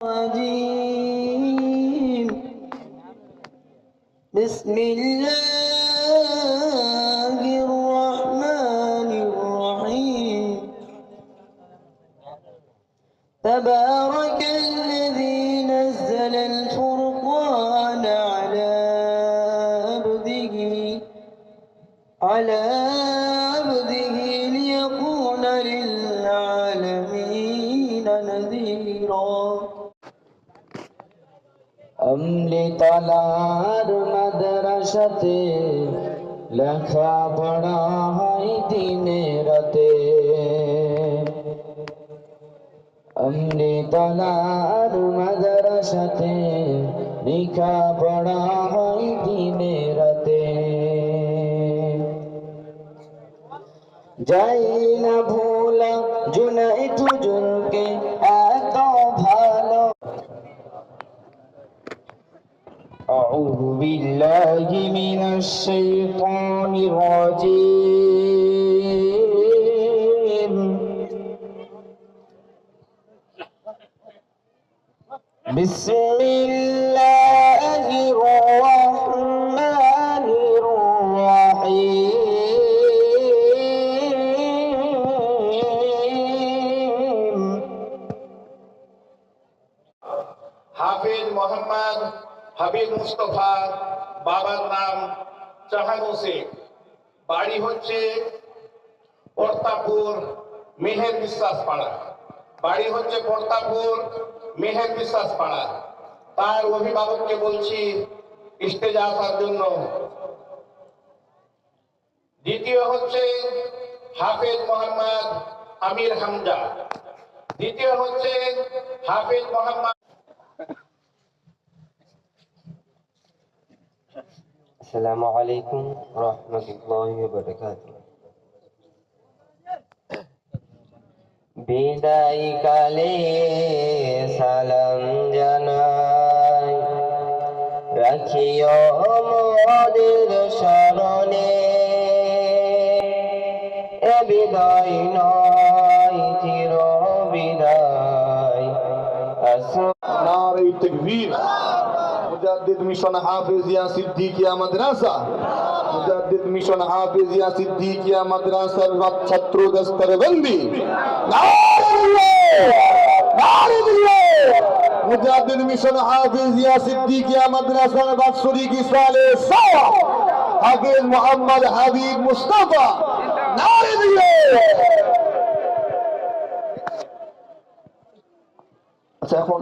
الرجيم بسم الله الرحمن الرحيم تبارك الذي نزل الفرقان على عبده ليكون للعالمين نذيرا অমৃতলার মাদ্রাসাতে লেখাপড়া হয় দিনে রাতে। অমৃতলার মাদ্রাসাতে লেখাপড়া হয় দিনে রাতে। যাই না ভোলা জুনাইদ হুজুরকে এত ভালো। أعوذ بالله من الشيطان الرجيم بسم الله الرحمن الرحيم হাফেজ মোহাম্মদ হাবিব মুস্তফা, বাবার নাম জাহানু শেখ, বাড়ি হচ্ছে পর্তাপুর মেহের বিশ্বাস পাড়া। তার অভিভাবককে বলছি স্টেজে আসার জন্য। দ্বিতীয় হচ্ছে হাফেজ মোহাম্মদ আমির হামজা। আসসালামু আলাইকুম রাহমাতুল্লাহি ওয়া বারাকাতুহু। বিদায় কালে সালাম জানাই, রাখিও মোদের স্মরণে। এ বিদায় নয় চির বিদায়। নারে তাকবীর। মুজাদ্দিদ মিশন হাফেজিয়া সিদ্দিকিয়া মাদ্রাসা, মুজাদ্দিদ মিশন হাফেজিয়া সিদ্দিকিয়া মাদ্রাসার ছাত্র দস্তরবন্দি। মুজাদ্দিদ মিশন হাফেজিয়া সিদ্দিকিয়া মাদ্রাসার বাৎসরিক ইসালে সাওয়া হাফেজ মোহাম্মদ হাবিব মুস্তাফা। নারে দিলে। আচ্ছা, এখন